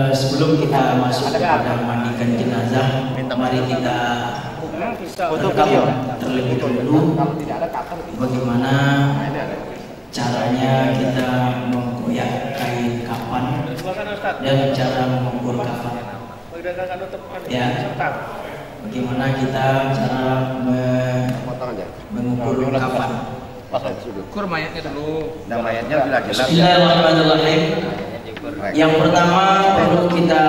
Sebelum kita masuk kepada memandikan jenazah, mari kita rekam terlebih dahulu bagaimana caranya kita mengkoyak kain kafan dan cara mengukur kafan. Ya, bagaimana kita cara mengukur kafan. Ukur mayatnya dulu. Nah, mayatnya sudah jelas. Bismillahirrahmanirrahim. Yang pertama perlu kita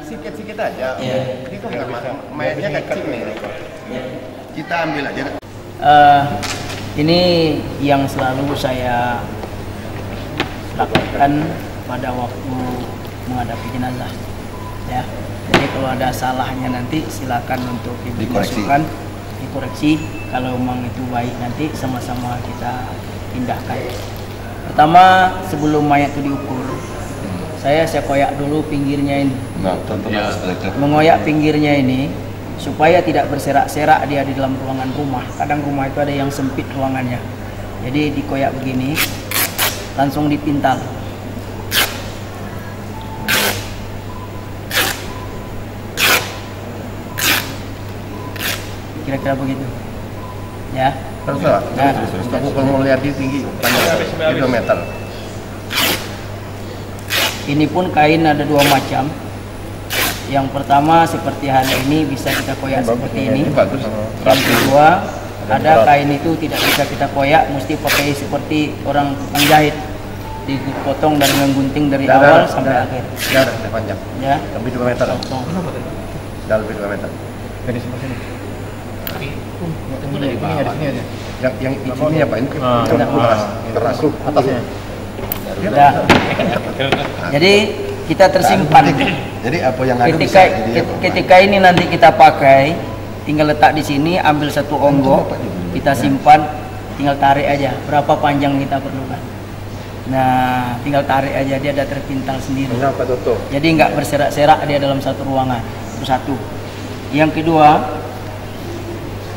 Sikit-sikit aja. Ya. Ini kok nggak mayatnya kecil nih. Ya. Kita ambil aja. Ini yang selalu saya lakukan pada waktu menghadapi jenazah. Ya. Jadi kalau ada salahnya nanti silakan untuk dimasukkan, dikoreksi. Kalau memang itu baik nanti sama-sama kita pindahkan. Pertama, sebelum mayat itu diukur, saya koyak dulu pinggirnya ini. Nah, tentunya Mengoyak pinggirnya ini supaya tidak berserak-serak dia di dalam ruangan rumah. Kadang rumah itu ada yang sempit ruangannya. Jadi dikoyak begini, langsung dipintal. Kira-kira begitu. Ya. terus lah. Aku kalau mau lihat di tinggi panjang 2 meter. Ini pun kain ada 2 macam. Yang pertama seperti hal ini bisa kita koyak seperti ini. Bagus. Yang kedua ada kain itu tidak bisa kita koyak, mesti pakai seperti orang tukang jahit, dipotong dan menggunting dari awal sampai akhir. Ya, ada panjang. Ya. Lebih 2 meter. Sudah lebih 2 meter. Dari sebelah sini. Dari bawah. Yang ini apa ini? Keras. Atasnya. Ya. Jadi kita tersimpan. Jadi apa yang ada Ketika ini nanti kita pakai, tinggal letak di sini, ambil satu onggok, kita simpan, tinggal tarik aja berapa panjang kita perlukan. Nah, tinggal tarik aja, dia ada terpintal sendiri. Jadi nggak berserak-serak dia dalam satu ruangan. Itu satu. Yang kedua,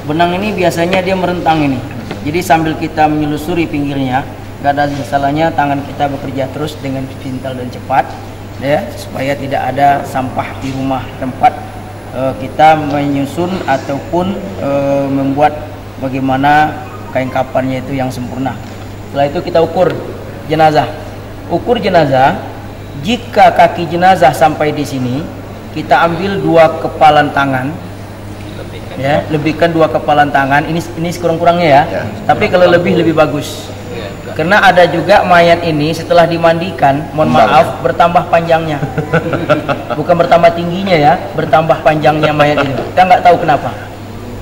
benang ini biasanya dia merentang ini. Jadi sambil kita menyelusuri pinggirnya, nggak ada salahnya tangan kita bekerja terus dengan pintal dan cepat, ya, supaya tidak ada sampah di rumah tempat kita menyusun ataupun membuat bagaimana kain kafannya itu yang sempurna. Setelah itu kita ukur jenazah. Ukur jenazah, jika kaki jenazah sampai di sini, kita ambil 2 kepalan tangan. Ya, lebihkan 2 kepalan tangan. Ini sekurang-kurangnya ya. Tapi kalau lebih bagus. Karena ada juga mayat ini setelah dimandikan, mohon maaf, bertambah panjangnya. Bukan bertambah tingginya ya, bertambah panjangnya mayat ini. Kita nggak tahu kenapa.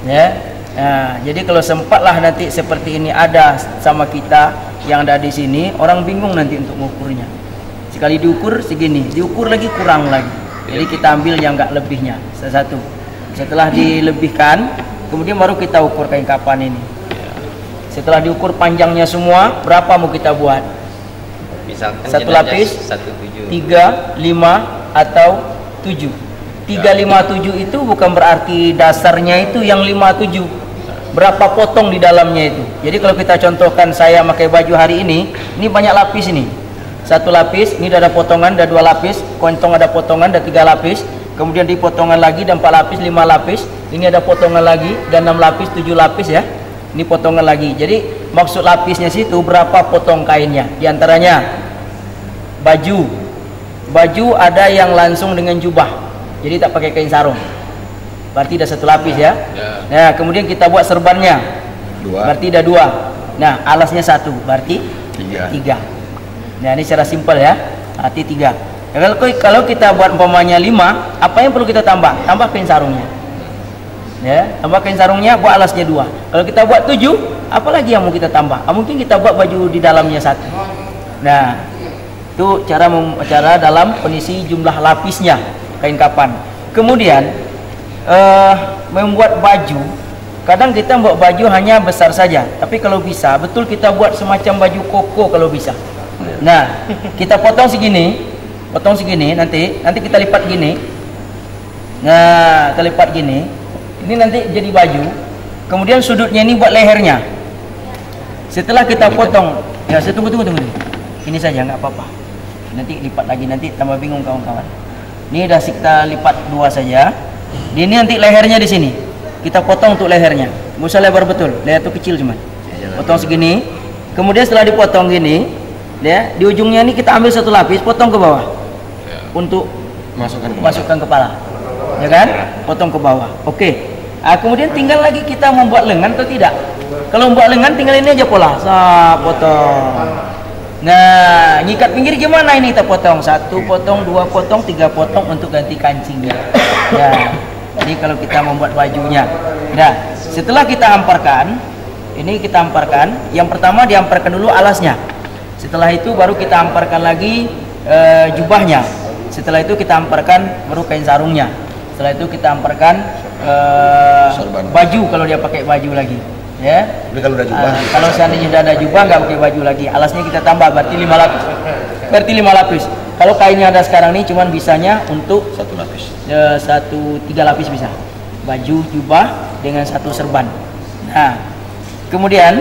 Ya. Nah, jadi kalau sempatlah nanti seperti ini ada sama kita yang ada di sini, orang bingung nanti untuk mengukurnya. Sekali diukur segini, diukur lagi kurang lagi. Jadi kita ambil yang nggak lebihnya, satu. Setelah dilebihkan, kemudian baru kita ukur kain kafan ini. Setelah diukur panjangnya semua, berapa mau kita buat? Misalkan 1 lapis, 17. 3, 5, atau 7. 3, 5, 7 itu bukan berarti dasarnya itu yang 5, 7. Berapa potong di dalamnya itu. Jadi kalau kita contohkan saya pakai baju hari ini banyak lapis ini. 1 lapis, ini ada potongan, ada 2 lapis, kontong ada potongan, ada 3 lapis. Kemudian dipotongan lagi, ada 4 lapis, 5 lapis. Ini ada potongan lagi, dan 6 lapis, 7 lapis ya. Ini potongan lagi. Jadi maksud lapisnya situ berapa potong kainnya. Di antaranya baju. Baju ada yang langsung dengan jubah. Jadi tak pakai kain sarung. Berarti ada 1 lapis ya. Nah, kemudian kita buat serbannya. 2. Berarti ada 2. Nah, alasnya 1. Berarti 3. Nah, ini secara simpel ya. Berarti 3. Ya, kalau kita buat umpamanya 5, apa yang perlu kita tambah? Tambah kain sarungnya. Ya, tambah kain sarungnya, buat alasnya 2. Kalau kita buat 7, apalagi yang mau kita tambah? Mungkin kita buat baju di dalamnya 1. Nah, itu cara dalam pengisi jumlah lapisnya kain kafan. Kemudian membuat baju, kadang kita membuat baju hanya besar saja, tapi kalau bisa betul kita buat semacam baju koko kalau bisa. Nah, kita potong segini, nanti kita lipat gini. Nah, kita lipat gini. Ini nanti jadi baju. Kemudian sudutnya ini buat lehernya. Setelah kita potong, ya saya tunggu. Ini saja nggak apa-apa. Nanti lipat lagi, nanti tambah bingung kawan-kawan. Ini udah kita lipat 2 saja. Ini nanti lehernya di sini. Kita potong untuk lehernya. Nggak usah lebar betul, leher itu kecil cuman. Potong segini. Kemudian setelah dipotong gini, ya di ujungnya ini kita ambil 1 lapis, potong ke bawah untuk masukkan kepala, ya kan? Potong ke bawah. Oke. Kemudian tinggal lagi kita membuat lengan atau tidak. Kalau membuat lengan tinggal ini aja pola, potong. Nah, nyikat pinggir gimana ini kita potong? 1 potong, 2 potong, 3 potong untuk ganti kancingnya. Ya. Jadi kalau kita membuat bajunya. Nah, setelah kita amparkan, ini kita amparkan. Yang pertama diamparkan dulu alasnya. Setelah itu baru kita amparkan lagi jubahnya. Setelah itu kita amparkan baru kain sarungnya. Setelah itu kita amparkan baju kalau dia pakai baju lagi. Ya. Tapi kalau udah jubah, kalau seandainya sudah ada jubah nggak pakai baju lagi, alasnya kita tambah berarti 5 lapis. Berarti 5 lapis. Kalau kainnya ada sekarang ini cuman bisanya untuk 1 lapis. 3 lapis bisa. Baju, jubah dengan 1 serban. Nah, kemudian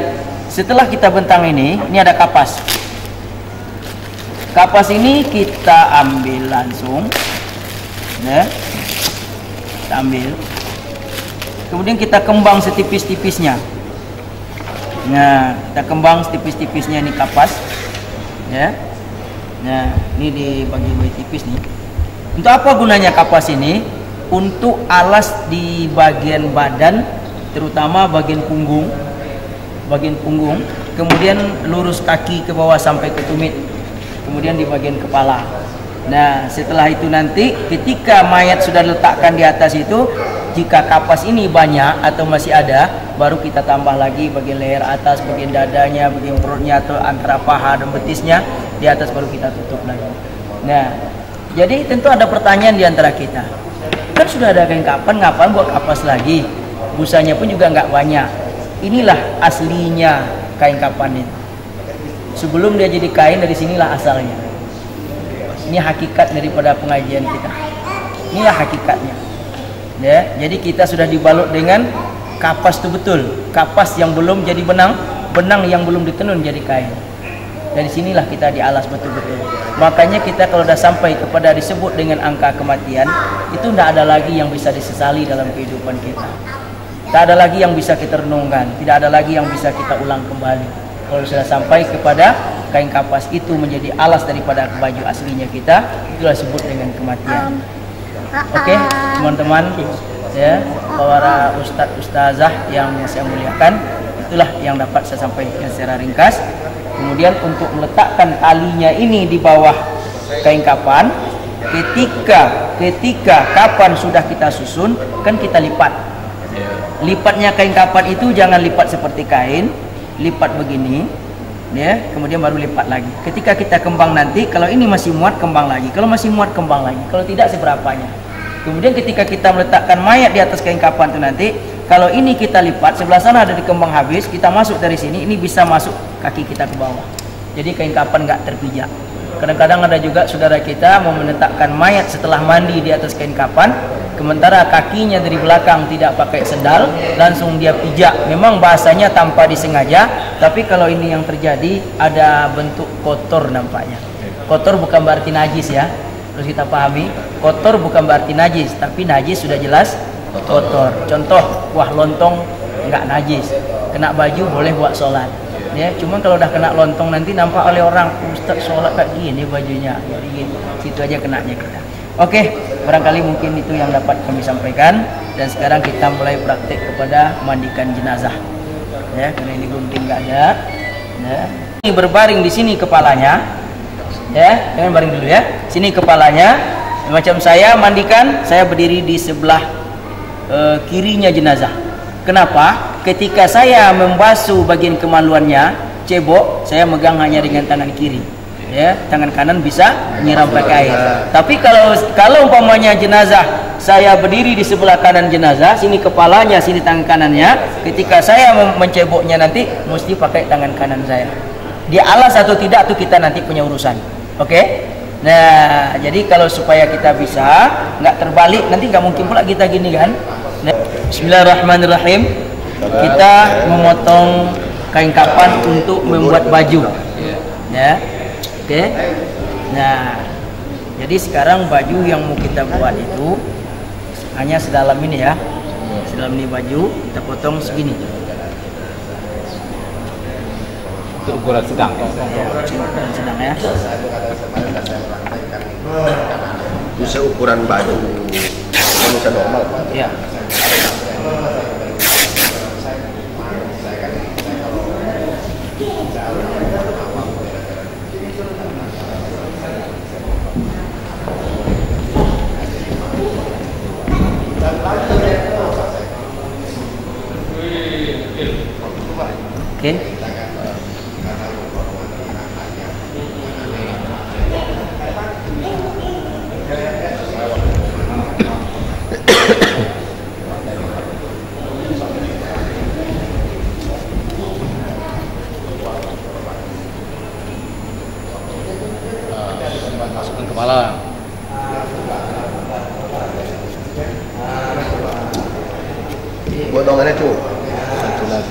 setelah kita bentang ini ada kapas. Kapas ini kita ambil langsung. Ya. Kita ambil. Kemudian kita kembang setipis-tipisnya. Nah, kita kembang setipis-tipisnya ini kapas. Ya. Nah, ini dibagi tipis nih. Untuk apa gunanya kapas ini? Untuk alas di bagian badan, terutama bagian punggung. Kemudian lurus kaki ke bawah sampai ke tumit. Kemudian di bagian kepala. Nah, setelah itu nanti ketika mayat sudah letakkan di atas itu, jika kapas ini banyak atau masih ada, baru kita tambah lagi bagian leher atas, bagian dadanya, bagian perutnya atau antara paha dan betisnya di atas, baru kita tutup lagi. Nah, jadi tentu ada pertanyaan di antara kita. Kan sudah ada kain kapan, ngapain buat kapas lagi? Busanya pun juga nggak banyak. Inilah aslinya kain kapan itu. Sebelum dia jadi kain, dari sinilah asalnya. Ini hakikat daripada pengajian kita. Inilah hakikatnya. Ya, jadi kita sudah dibalut dengan kapas itu betul. Kapas yang belum jadi benang, benang yang belum ditenun jadi kain. Dari sinilah kita dialas betul-betul. Makanya kita kalau sudah sampai kepada disebut dengan angka kematian, itu tidak ada lagi yang bisa disesali dalam kehidupan kita. Tidak ada lagi yang bisa kita renungkan, tidak ada lagi yang bisa kita ulang kembali. Kalau sudah sampai kepada kain kapas itu menjadi alas daripada baju aslinya kita, itulah disebut dengan kematian. Oke, teman-teman, ya, para ustadz-ustazah yang saya muliakan, itulah yang dapat saya sampaikan secara ringkas. Kemudian untuk meletakkan talinya ini di bawah kain kapan, ketika kapan sudah kita susun, kan kita lipat. Lipatnya kain kapan itu jangan lipat seperti kain, lipat begini, ya, kemudian baru lipat lagi. Ketika kita kembang nanti, kalau ini masih muat, kembang lagi. Kalau masih muat, kembang lagi. Kalau tidak, seberapanya. Kemudian ketika kita meletakkan mayat di atas kain kapan itu nanti, kalau ini kita lipat, sebelah sana ada di kembang habis, kita masuk dari sini, ini bisa masuk kaki kita ke bawah. Jadi kain kapan nggak terpijak. Kadang-kadang ada juga saudara kita mau meletakkan mayat setelah mandi di atas kain kapan, sementara kakinya dari belakang tidak pakai sendal, langsung dia pijak. Memang bahasanya tanpa disengaja, tapi kalau ini yang terjadi ada bentuk kotor nampaknya. Kotor bukan berarti najis ya. Terus kita pahami, kotor bukan berarti najis, tapi najis sudah jelas kotor. Contoh, kuah lontong nggak najis, kena baju boleh buat sholat. Ya, cuma kalau udah kena lontong nanti nampak oleh orang, Ustaz sholat kayak gini bajunya, jadi situ aja kenanya kita. Oke, barangkali mungkin itu yang dapat kami sampaikan, dan sekarang kita mulai praktek kepada mandikan jenazah. Ya, karena ini gunting nggak ada. Ya. Ini berbaring di sini kepalanya. Ya, jangan baring dulu ya. Sini kepalanya. Macam saya mandikan, saya berdiri di sebelah kirinya jenazah. Kenapa? Ketika saya membasuh bagian kemaluannya, cebok, saya megang hanya dengan tangan kiri. Ya, tangan kanan bisa menyiram pakai air. Tapi kalau umpamanya jenazah, saya berdiri di sebelah kanan jenazah, sini kepalanya, sini tangan kanannya. Ketika saya menceboknya nanti, mesti pakai tangan kanan saya. Dia alas atau tidak tuh kita nanti punya urusan. Oke? Nah, jadi kalau supaya kita bisa nggak terbalik, nanti nggak mungkin pula kita gini kan. Nah, bismillahirrahmanirrahim. Kita memotong kain kapan untuk membuat baju. Ya. Oke. Nah, jadi sekarang baju yang mau kita buat itu hanya sedalam ini ya. Sedalam ini baju kita potong segini. Untuk ukuran sedang. Ya, ukuran sedang ya. Bisa ukuran baju manusia normal. Ya. Oke. Masukkan kepala. Potongannya cu.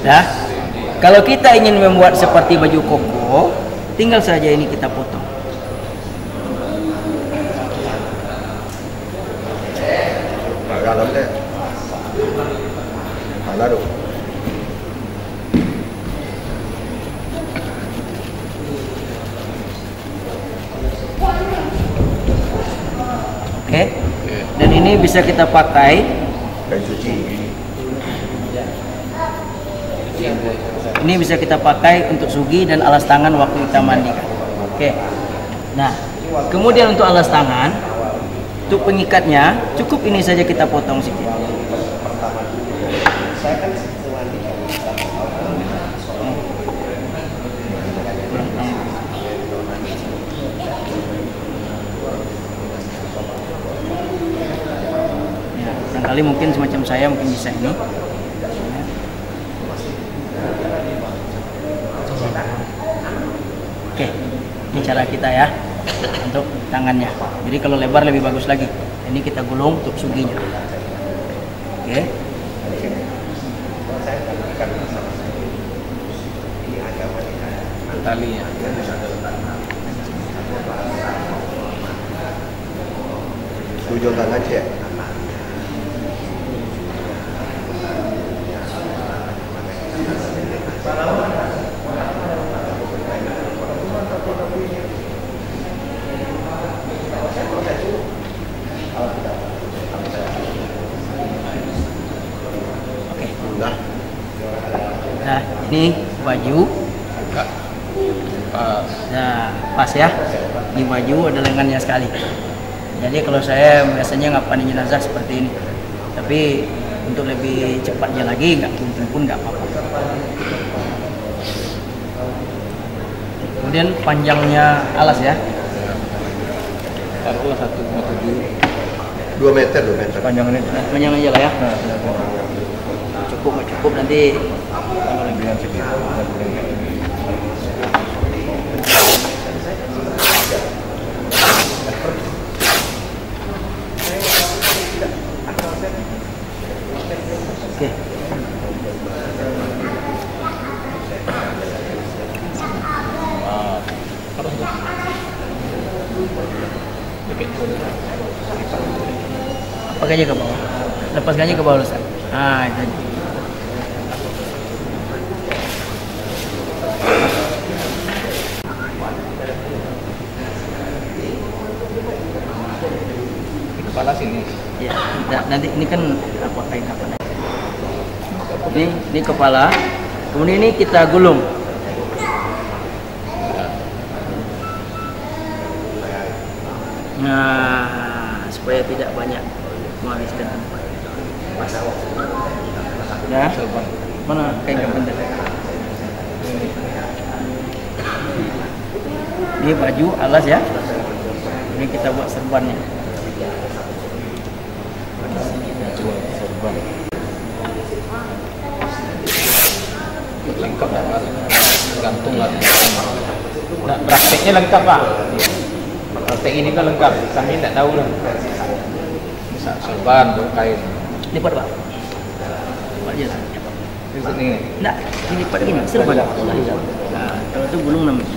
Nah, kalau kita ingin membuat seperti baju koko, tinggal saja ini kita potong. Dalam deh. Lalu. Oke. Dan ini bisa kita pakai. Kain suci. Ini bisa kita pakai untuk sugi dan alas tangan waktu kita mandikan. Oke. Nah, kemudian untuk alas tangan, untuk pengikatnya cukup ini saja kita potong sedikit. Ya, barangkali mungkin semacam saya mungkin bisa ini. Oke, ini cara kita ya untuk tangannya. Jadi kalau lebar lebih bagus lagi. Ini kita gulung untuk suginya. Oke. Talinya. Tujuh tangan cek. Oke. Nah, Nah, ini baju. Nah, pas ya. Ini baju ada lengannya sekali. Jadi kalau saya biasanya ngapain jenazah seperti ini. Tapi untuk lebih cepatnya lagi, nggak gunting pun nggak apa-apa. Kemudian panjangnya alas ya. Taruhlah 1,7. 2 meter, 2 meter. Panjangannya. Nah, panjang aja lah ya. Cukup nggak cukup nanti. Oke. Pakai aja ke bawah. Lepaskan aja ke bawah Ustaz. Ah, itu aja. Kepala sini. Ya, nanti ini kan apa kain kapan? Ini kepala. Kemudian ini kita gulung. Nah, supaya tidak banyak menghabiskan tempat. Pas. Ya. Mana kain kapan tadi? Ini baju alas ya. Ini kita buat serbannya. Lengkap ya, gantung lah. Nah, prakteknya lengkap Pak. Praktek ini kan lengkap. Kami tidak tahu lah. Bisa serban, kain. Lipat Pak. Lipat aja. Ini. Enggak, dilipat gini, serba. Nah, kalau itu gulung namanya.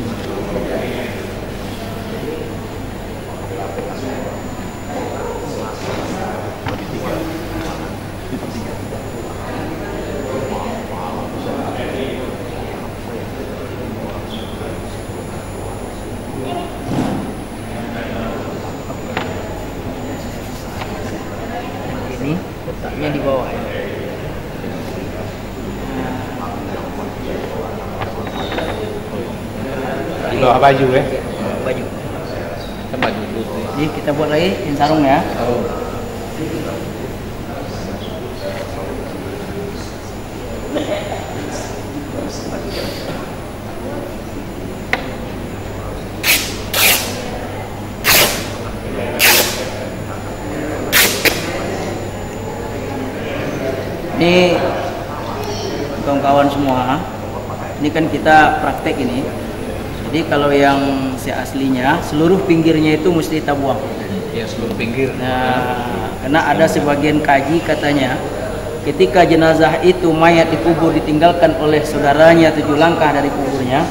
Ini letaknya di bawah ya. Di bawah baju ya. Baju. Kita baju dulu. Jadi kita buat lagi kain sarung ya. Oh. Ini kawan-kawan semua, ini kan kita praktek ini. Jadi kalau yang aslinya seluruh pinggirnya itu mesti kita buang. Ya seluruh pinggir. Nah, karena ada sebagian kaji katanya ketika jenazah itu mayat dikubur ditinggalkan oleh saudaranya 7 langkah dari kuburnya,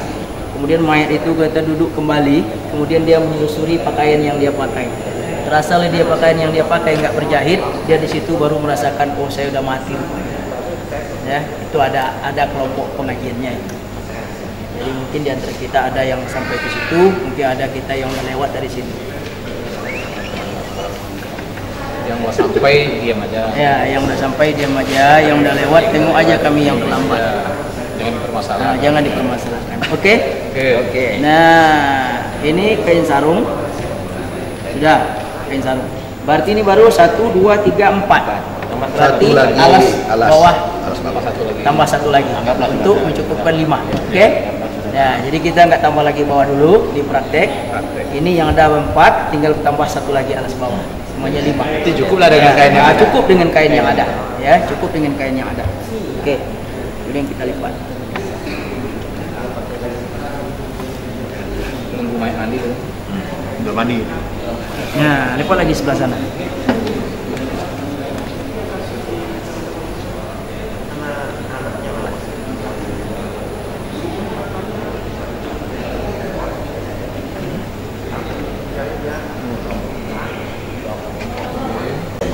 kemudian mayat itu kita duduk kembali, kemudian dia menyusuri pakaian yang dia pakai. Terasa oleh dia pakaian yang dia pakai nggak berjahit, dia di situ baru merasakan oh saya udah mati. Ya, itu ada kelompok pengajiannya. Jadi mungkin di antara kita ada yang sampai ke situ, mungkin ada kita yang lewat dari sini. Yang mau sampai diam aja. Ya, yang udah sampai diam aja, yang udah lewat tengok aja kami yang terlambat. Ya, jangan dipermasalahkan. Nah, jangan dipermasalahkan. Oke? Oke. Nah, ini kain sarung. Sudah, kain sarung. Berarti ini baru 1, 2, 3, 4. Berarti alas bawah tambah satu lagi untuk mencukupkan 5. Oke? Ya, jadi kita nggak tambah lagi bawah dulu di praktek. Ini yang ada 4, tinggal tambah satu lagi alas bawah. Semuanya 5. Itu cukuplah dengan kain yang ada. Cukup dengan kain yang ada. Ya, cukup dengan kain yang ada. Oke. Kemudian kita lipat. Nunggu main mandi dulu. Udah mandi. Nah, lipat lagi sebelah sana.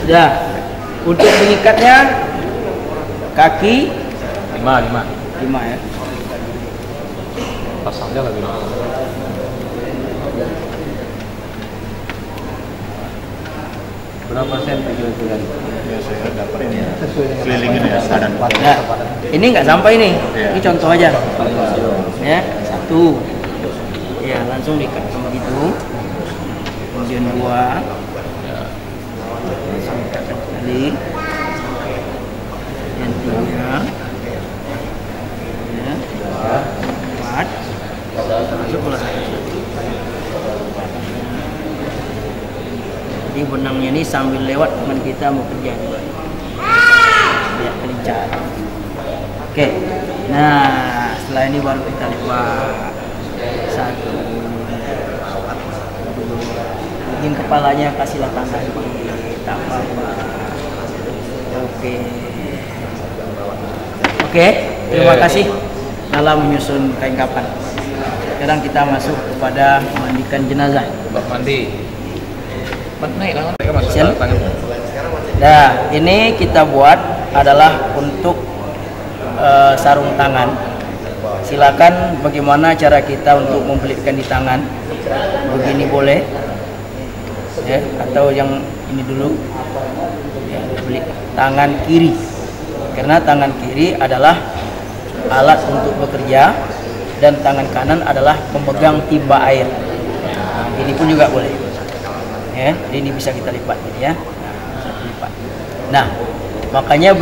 Sudah. Untuk mengikatnya kaki 5 ya. Pasangnya lagi. Berapa sen kira-kira? Ya saya dapat ini kelilingin ya sadan. Nah, ini nggak sampai nih. Ini contoh aja. Ya, 1. Ya, langsung diikat begitu. Kemudian 2. Langsung ikatkan kembali. Yang 3. Ya, 4. Masuk bola. Jadi benangnya ini sambil lewat teman kita mau kerja juga. Biar kelincar. Oke. Nah, setelah ini baru kita lipat. 1. Mungkin kepalanya kasihlah tanda tambah. Oke. Oke, terima kasih dalam menyusun kain kapan. Sekarang kita masuk kepada memandikan jenazah. Bak mandi. Naik lah, Nah, ini kita buat adalah untuk sarung tangan. Silakan bagaimana cara kita untuk membelitkan di tangan. Begini boleh, ya, atau yang ini dulu, ya, belit tangan kiri. Karena tangan kiri adalah alat untuk bekerja dan tangan kanan adalah pemegang timba air. Nah, ini pun juga boleh. Ya, ini bisa kita lipat ini ya. Nah, lipat. Nah, makanya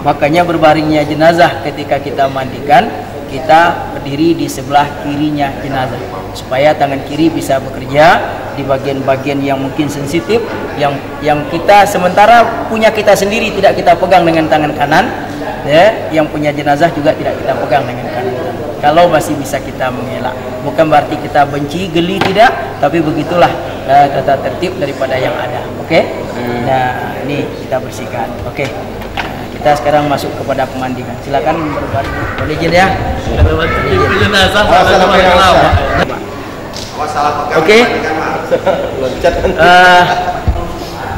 makanya berbaringnya jenazah ketika kita mandikan, kita berdiri di sebelah kirinya jenazah supaya tangan kiri bisa bekerja di bagian-bagian yang mungkin sensitif yang kita sementara punya kita sendiri tidak kita pegang dengan tangan kanan, ya, yang punya jenazah juga tidak kita pegang dengan kanan. Kalau masih bisa kita mengelak, bukan berarti kita benci, geli, tidak, tapi begitulah tata tertib daripada yang ada. Oke? Nah, ini kita bersihkan. Oke. Nah, kita sekarang masuk kepada pemandikan. Silakan boleh izin ya. Oke.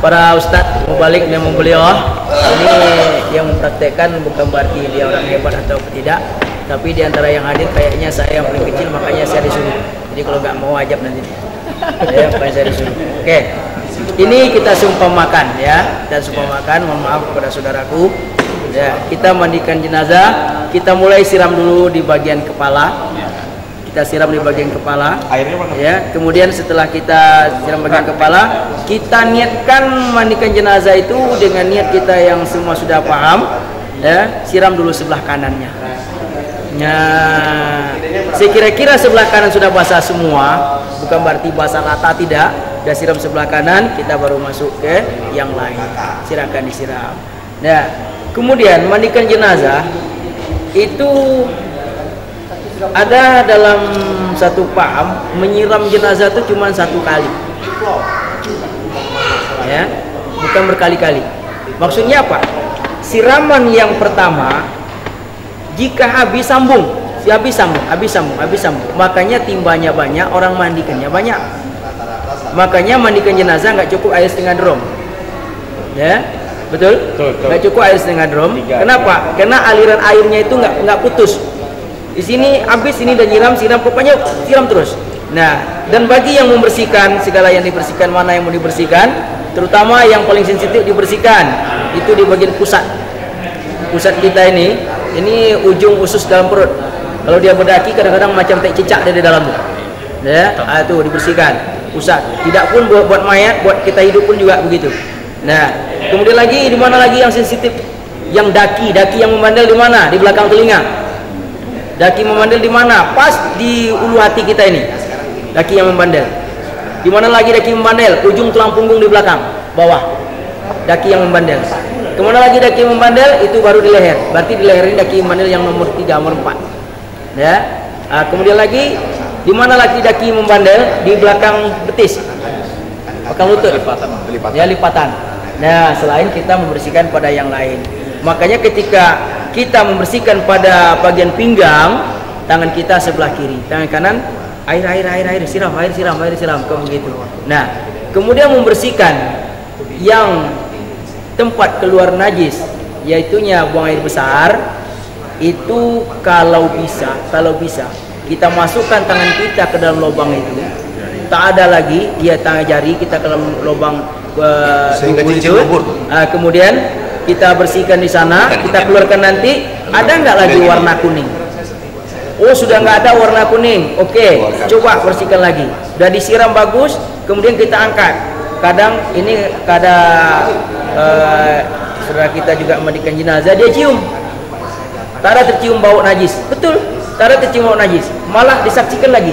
Para ustadz mubalik dan beliau ini yang mempraktekkan bukan berarti dia orang hebat atau tidak, tapi di antara yang hadir kayaknya saya yang paling kecil, makanya saya disuruh. Jadi kalau nggak mau wajib nanti ya, makanya saya disuruh. Oke, ini kita sumpah makan ya, kita sumpah makan. Mohon maaf kepada saudaraku ya. Kita mandikan jenazah, kita mulai siram dulu di bagian kepala. Kita siram di bagian kepala ya, kemudian setelah kita siram bagian kepala, kita niatkan mandikan jenazah itu dengan niat kita yang semua sudah paham ya. Siram dulu sebelah kanannya ya, sekira-kira sebelah kanan sudah basah semua, bukan berarti basah rata, tidak. Sudah siram sebelah kanan, kita baru masuk ke yang lain, silakan disiram. Nah, kemudian mandikan jenazah itu ada dalam satu paham, menyiram jenazah itu cuma satu kali ya, bukan berkali-kali. Maksudnya apa? Siraman yang pertama jika habis sambung, habis sambung, makanya timbanya banyak, orang mandikannya banyak. Makanya mandikan jenazah nggak cukup air setengah drum ya, betul? Nggak cukup air setengah drum. Kenapa? Karena aliran airnya itu nggak putus. Di sini habis, ini dan siram, pokoknya siram terus. Nah, dan bagi yang membersihkan, segala yang dibersihkan, mana yang mau dibersihkan, terutama yang paling sensitif dibersihkan, itu di bagian pusat kita ini ujung usus dalam perut. Kalau dia berdaki kadang-kadang macam tak cicak dari dalam ya, itu dibersihkan pusat. Tidak pun buat mayat, buat kita hidup pun juga begitu. Nah, kemudian lagi di mana lagi yang sensitif? Yang daki yang memandal di mana? Di belakang telinga. Daki memandel di mana? Pas di ulu hati kita ini. Daki yang membandel. Di mana lagi daki membandel? Ujung tulang punggung di belakang, bawah. Daki yang membandel. Kemana lagi daki yang membandel? Itu baru di leher. Berarti di leher ini daki membandel yang nomor 3, nomor 4. Ya. Kemudian lagi di mana lagi daki membandel? Di belakang betis. Belakang lutut. Ya, lipatan. Nah, selain kita membersihkan pada yang lain. Makanya ketika kita membersihkan pada bagian pinggang, tangan kita sebelah kiri, tangan kanan air siram, kamu begitu. Nah, kemudian membersihkan yang tempat keluar najis, yaitunya buang air besar, itu kalau bisa kita masukkan tangan kita ke dalam lubang itu. Tak ada lagi dia tangan jari kita ke dalam lubang kemudian kita bersihkan di sana, kita keluarkan nanti. Ada nggak lagi warna kuning? Oh, sudah nggak ada warna kuning. Oke, coba bersihkan lagi. Sudah disiram bagus, kemudian kita angkat. Kadang saudara kita juga mandikan jenazah, dia cium. Tak ada tercium bau najis. Betul, tak ada tercium bau najis. Malah disaksikan lagi.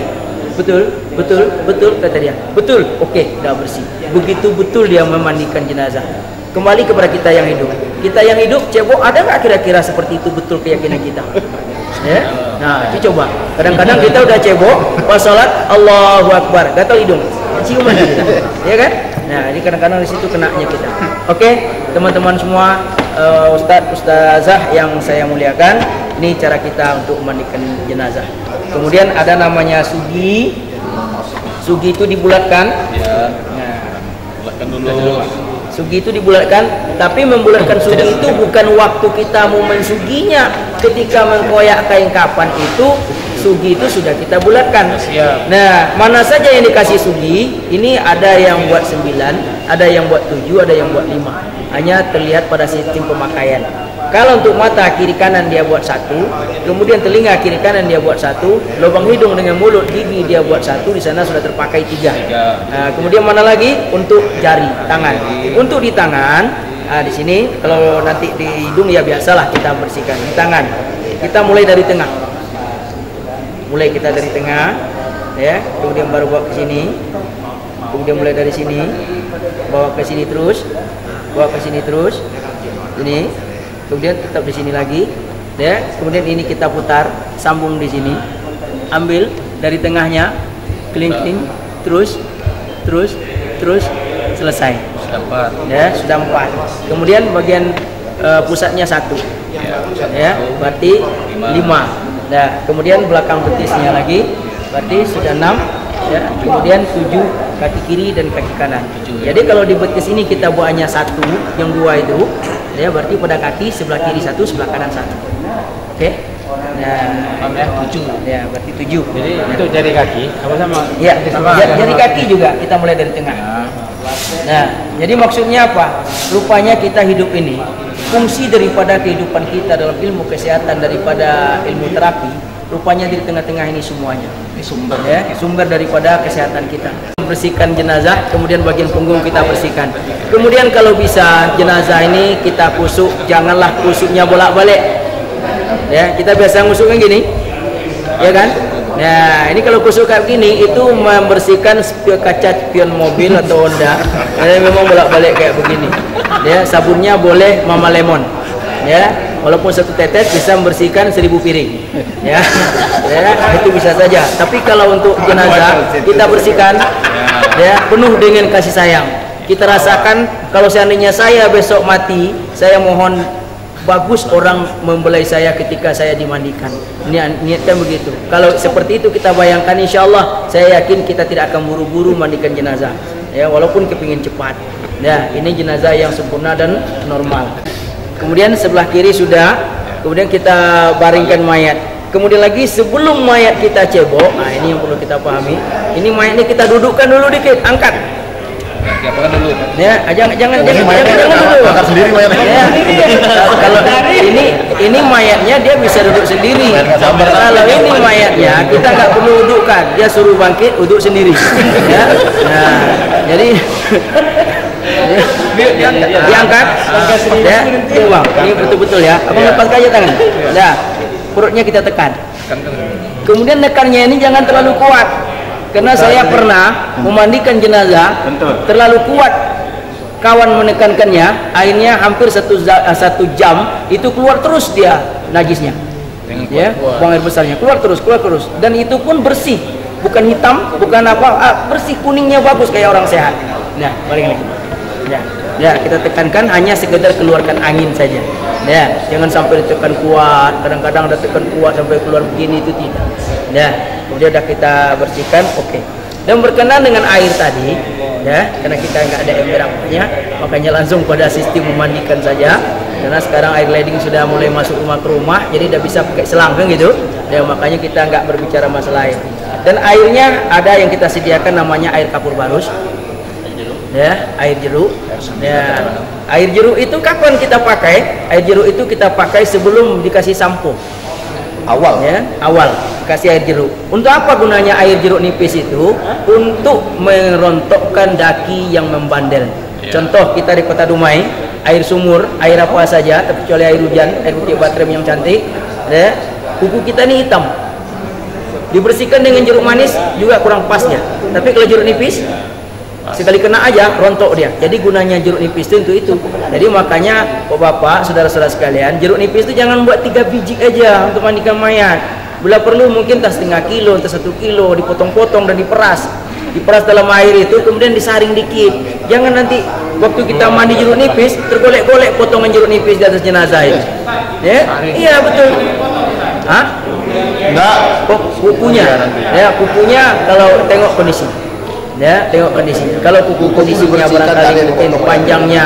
Betul kata dia. Betul. Oke, sudah bersih. Begitu betul dia memandikan jenazah. Kembali kepada kita yang hidup. Kita yang hidup, cebok, ada nggak kira-kira seperti itu betul keyakinan kita? Ya? Nah, coba. Kadang-kadang kita udah cebok, pas sholat, Allahu Akbar, gatal hidung, ciuman kita, ya kan? Nah, ini kadang-kadang di situ kenanya kita. Oke, teman-teman semua, ustazah yang saya muliakan, ini cara kita untuk memandikan jenazah. Kemudian ada namanya sugi. Sugi itu dibulatkan. Nah, bulatkan dulu. Sugi itu dibulatkan, tapi membulatkan sugi itu bukan waktu kita mau mensuginya. Ketika mengkoyak kain kapan itu, sugi itu sudah kita bulatkan. Nah, mana saja yang dikasih sugi, ini ada yang buat 9, ada yang buat 7, ada yang buat 5. Hanya terlihat pada sistem pemakaian. Kalau untuk mata kiri kanan dia buat 1, kemudian telinga kiri kanan dia buat 1, lubang hidung dengan mulut gigi dia buat 1, di sana sudah terpakai 3. Nah, kemudian mana lagi untuk jari tangan. Untuk di tangan, di sini kalau nanti di hidung ya biasalah kita bersihkan. Di tangan kita mulai dari tengah. Mulai kita dari tengah, ya, kemudian baru bawa ke sini. Kemudian mulai dari sini, bawa ke sini terus, ini. Kemudian tetap di sini lagi, ya. Kemudian ini kita putar, sambung di sini, ambil dari tengahnya, keling-keling, terus, selesai. Sudah 4. Ya, sudah 4. Kemudian bagian pusatnya 1. Ya, berarti 5. Nah, kemudian belakang betisnya lagi berarti sudah 6. Ya, kemudian 7 kaki kiri dan kaki kanan. Jadi kalau di betis ini kita buatnya 1, yang 2 itu, ya berarti pada kaki sebelah kiri 1, sebelah kanan 1. Oke. Nah, 7. Ya, berarti 7. Jadi itu jari kaki apa sama? Ya, jari kaki juga kita mulai dari tengah. Nah, jadi maksudnya apa? Rupanya kita hidup ini, fungsi daripada kehidupan kita dalam ilmu kesehatan, daripada ilmu terapi, rupanya di tengah-tengah ini semuanya. Ini sumber, ya, sumber daripada kesehatan kita. Bersihkan jenazah, kemudian bagian punggung kita bersihkan. Kemudian kalau bisa jenazah ini kita kusuk, janganlah kusuknya bolak-balik. Ya, kita biasa ngusuknya gini, ya kan? Nah, ini kalau kusuk kayak gini itu membersihkan kaca spion mobil atau Honda. Jadi memang bolak-balik kayak begini. Ya, sabunnya boleh Mama Lemon. Ya, walaupun 1 tetes bisa membersihkan 1000 piring. Ya, ya itu bisa saja. Tapi kalau untuk jenazah kita bersihkan, ya penuh dengan kasih sayang. Kita rasakan kalau seandainya saya besok mati, saya mohon bagus orang membelai saya ketika saya dimandikan. Niatkan begitu. Kalau seperti itu kita bayangkan, insya Allah saya yakin kita tidak akan buru-buru mandikan jenazah. Ya, walaupun kepingin cepat. Ya, ini jenazah yang sempurna dan normal. Kemudian sebelah kiri sudah. Kemudian kita baringkan mayat. Kemudian lagi sebelum mayat kita cebok, nah ini yang perlu kita pahami. Ini mayat ini kita dudukkan dulu dikit, angkat. Diapakan dulu? Ya, jangan dulu. Angkat sendiri mayatnya. Ya, kalau ini mayatnya dia bisa duduk sendiri. Kalau ini mayatnya kita nggak perlu dudukkan, dia suruh bangkit, duduk sendiri. Ya, nah, jadi diangkat, ya, bang, ini betul-betul ya. Abang lepaskan aja tangan. Nah, perutnya kita tekan. Kemudian nekannya ini jangan terlalu kuat. Karena saya pernah memandikan jenazah, terlalu kuat kawan menekankannya, akhirnya hampir 1 jam itu keluar terus dia najisnya, ya, buang air besarnya keluar terus, dan itu pun bersih, bukan hitam, bukan apa, bersih, kuningnya bagus kayak orang sehat. Nah, balik lagi. Ya, kita tekankan hanya sekedar keluarkan angin saja. Ya, jangan sampai ditekan kuat. Kadang-kadang ada tekan kuat sampai keluar begini, itu tidak. Ya, kemudian sudah kita bersihkan, oke. Dan berkenaan dengan air tadi, ya, karena kita nggak ada ember apanya, makanya langsung pada sistem memandikan saja. Karena sekarang air leding sudah mulai masuk rumah ke rumah, jadi udah bisa pakai selang kan gitu. Ya, makanya kita nggak berbicara masalah air. Dan airnya ada yang kita sediakan namanya air kapur barus. Ya, air jeruk. Ya, air jeruk itu kapan kita pakai? Air jeruk itu kita pakai sebelum dikasih sampo. Awal. Ya, awal kasih air jeruk. Untuk apa gunanya air jeruk nipis itu? Untuk merontokkan daki yang membandel. Contoh kita di Kota Dumai, air sumur, air apa saja, kecuali air hujan, air putih batrem yang cantik, ya, kuku kita ini hitam. Dibersihkan dengan jeruk manis juga kurang pasnya. Tapi kalau jeruk nipis sekali kena aja rontok dia. Jadi gunanya jeruk nipis itu untuk itu. Jadi makanya Bapak, saudara-saudara sekalian, jeruk nipis itu jangan buat 3 biji aja untuk mandikan mayat. Bila perlu mungkin tas 1/2 kilo, tas 1 kilo, dipotong-potong dan diperas dalam air itu, kemudian disaring dikit. Jangan nanti waktu kita mandi jeruk nipis tergolek-golek potongan jeruk nipis di atas jenazah itu. Ya? Iya betul. Hah? Enggak. Kukunya. Ya, kukunya kalau tengok kondisi. Ya, tengok kondisinya. Kalau kuku kondisinya barangkali mungkin panjangnya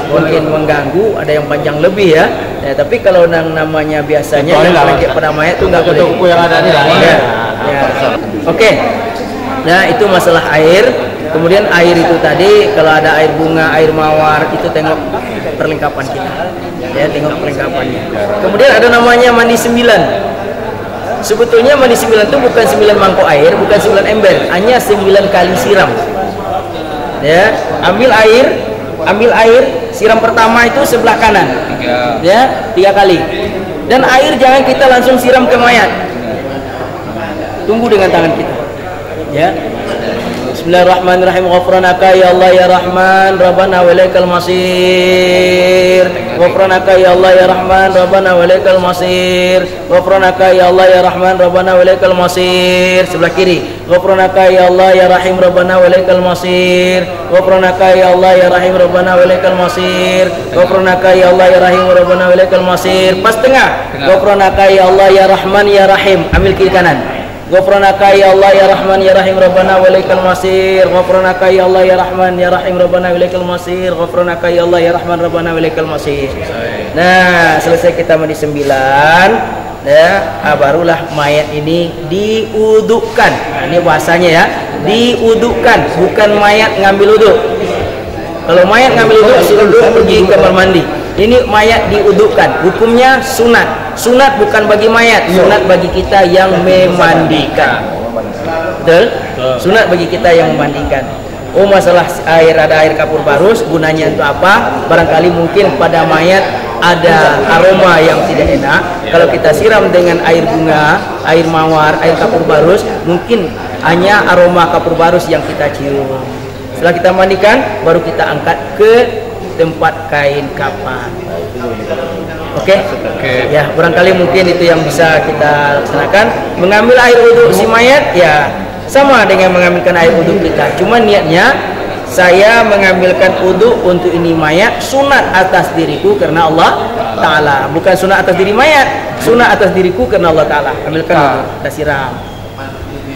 mungkin mengganggu, ada yang panjang lebih ya. Ya, tapi kalau namanya biasanya yang lagi pada mayat itu nggak boleh. Kuku yang ada nih. Ya. Oke. Nah, itu masalah air. Kemudian air itu tadi kalau ada air bunga, air mawar, itu tengok perlengkapan kita. Ya, tengok perlengkapannya. Kemudian ada namanya mandi 9. Sebetulnya mandi 9 itu bukan 9 mangkok air, bukan 9 ember, hanya 9 kali siram. Ya, ambil air, siram pertama itu sebelah kanan. Ya, 3 kali. Dan air jangan kita langsung siram ke mayat. Tunggu dengan tangan kita. Ya. Bismillahirrahmanirrahim. Ghufranaka ya Allah ya Rahman, Rabbana wa ilaikal masir. Ghufranaka ya Allah ya Rahman Rabbana wa ilaikal masir. Ghufranaka ya Allah ya Rahman Rabbana wa ilaikal masir. Sebelah kiri. Ghufranaka ya Allah ya Rahim Rabbana wa ilaikal masir. Ghufranaka ya Allah ya Rahim Rabbana wa ilaikal masir. Ghufranaka ya Allah ya Rahim Rabbana wa ilaikal masir. Pas tengah. Ghufranaka ya Allah ya Rahman ya Rahim. Ambil kiri kanan. Ghufranaka ya Allah ya Rahman ya Rahim Rabbana wa ilaikal masir. Ghufranaka ya Allah ya Rahman ya Rahim Rabbana wa ilaikal masir. Ghufranaka ya Allah ya Rahman Rabbana wa ilaikal masir. Nah, selesai kita mandi 9. Ya, barulah mayat ini diudukan. Nah, ini bahasanya ya, diudukan, bukan mayat ngambil uduk. Kalau mayat ngambil uduk, suruh pergi ke kamar mandi. Ini mayat diudukan, hukumnya sunat. Sunat bukan bagi mayat, sunat bagi kita yang memandikan. Betul? Sunat bagi kita yang memandikan. Oh, masalah air, ada air kapur barus, gunanya untuk apa? Barangkali mungkin pada mayat ada aroma yang tidak enak. Kalau kita siram dengan air bunga, air mawar, air kapur barus, mungkin hanya aroma kapur barus yang kita cium. Setelah kita mandikan, baru kita angkat ke tempat kain kapan. Oke? Ya, barangkali mungkin itu yang bisa kita laksanakan. Mengambil air wudhu si mayat, ya sama dengan mengambilkan air wudhu kita. Cuma niatnya saya mengambilkan wudhu untuk ini mayat, sunat atas diriku karena Allah Ta'ala. Bukan sunat atas diri mayat, sunat atas diriku karena Allah Ta'ala. Ambilkan wudhu, kita siram.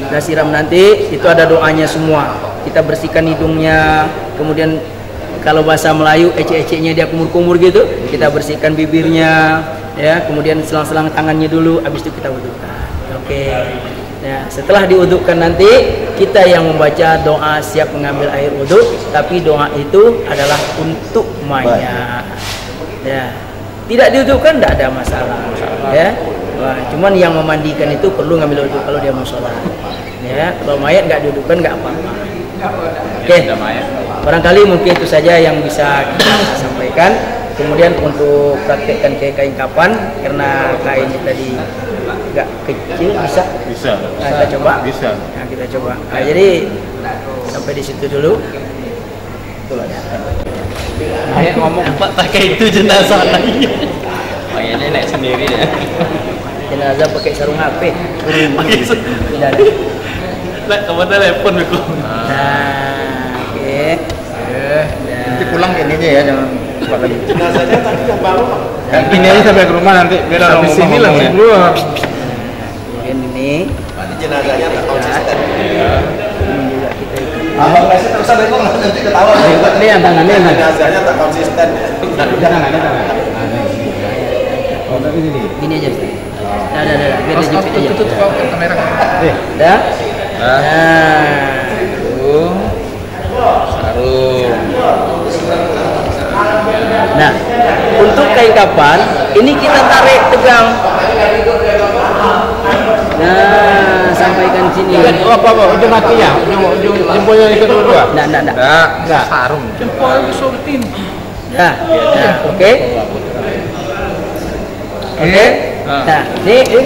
Kita siram nanti, itu ada doanya semua. Kita bersihkan hidungnya, kemudian kalau bahasa Melayu ecek-eceknya dia kumur-kumur gitu, kita bersihkan bibirnya, ya, kemudian selang-selang tangannya dulu, habis itu kita wudukan. Oke. Ya, setelah diwudukan nanti kita yang membaca doa siap mengambil air wudhu, tapi doa itu adalah untuk mayat. Ya, tidak diwudukan tidak ada masalah. Ya, wah, cuman yang memandikan itu perlu ngambil wudhu kalau dia mau sholat. Ya, kalau mayat nggak diwudukan nggak apa-apa. Oke. Barangkali mungkin itu saja yang bisa kita sampaikan. Kemudian untuk praktekkan ke kain kapan, karena kainnya tadi agak kecil, bisa. Nah, kita coba. Bisa. Nah, kita coba. Nah, jadi sampai di situ dulu. Ayah ngomong Pak pakai itu jenazah lagi. Mayatnya naik sendiri ya. Jenazah pakai sarung HP. Tidak ada. Lah, kamu telepon aku. Nah, oke. Nanti pulang kayak gini ya, jangan cepat lagi. Jenazahnya tadi yang baru. Ini aja sampai ke rumah nanti. Biar habis sini langsung keluar. Kemudian ini. Nanti jenazahnya tak konsisten. Ini juga kita ikut. Abang ngasih terus ada kok nanti ketawa. Ini yang tangannya nanti. Jenazahnya tak konsisten. Jangan ada. Oh, tapi ini. Gini aja. Dah. Biar dijepit aja. Tutup kamera. Dah. Nah. Sarung. Nah, untuk kain kapan ini kita tarik tegang. Nah, sampaikan sini. Oh, apa? Ujung kakinya, ujung jempolnya ikut dua. Enggak. Sarung. Jempol sortin. Nah, oke. Oke. Nah, ini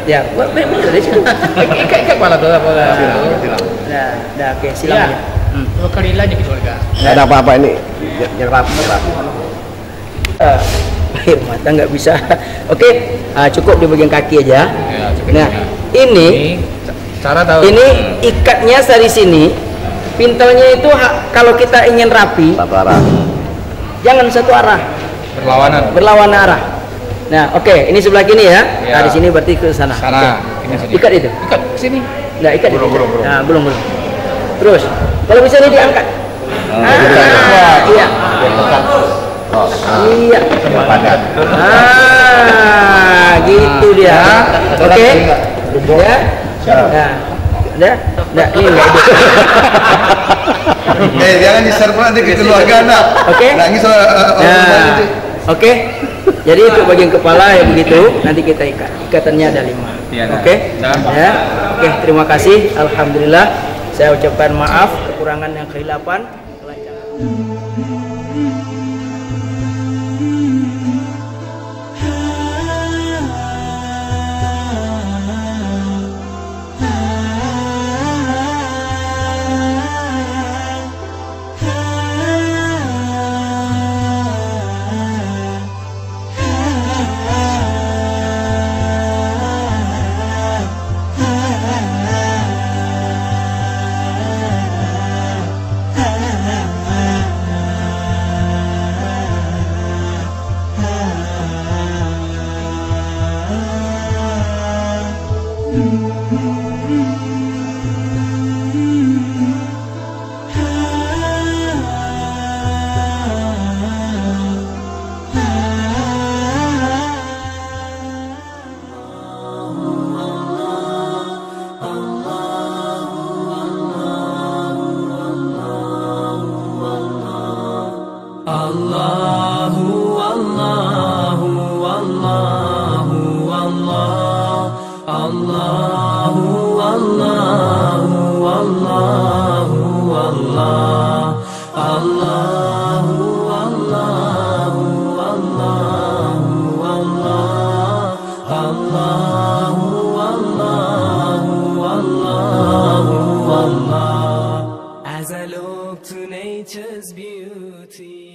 ya, betul di situ. Ikat kepala tuh apa? Nah, oke, silakan. Dua kali lagi gitu warga. Nggak ada apa-apa ini. Nyerap. Air mata nggak bisa. Oke, cukup di bagian kaki aja. Ya, Nah, ini cara tahu. ini ikatnya dari sini. Pintelnya itu kalau kita ingin rapi, Satu arah. jangan satu arah, berlawanan arah. Nah, oke, ini sebelah kini ya. Ya. Nah, di sini berarti ke sana. Sana. Oke. Ini sini. Ikat itu. Ikat sini. Nah, ikat itu. Belum. Nah, belum. Terus, kalau bisa ini diangkat. Iya. Iya. Gitu dia. Oke. Ya. Nah, ini enggak itu. Jangan di-share nanti ke keluarga anak. Oke. Nangis Nah, oke. Jadi untuk bagian kepala ya begitu. Nanti kita ikat. Ikatannya ada 5. Iya, Oke. nah. Ya. Oke, terima kasih. Alhamdulillah. Saya ucapkan maaf kekurangan yang kehilapan. As I look to nature's beauty.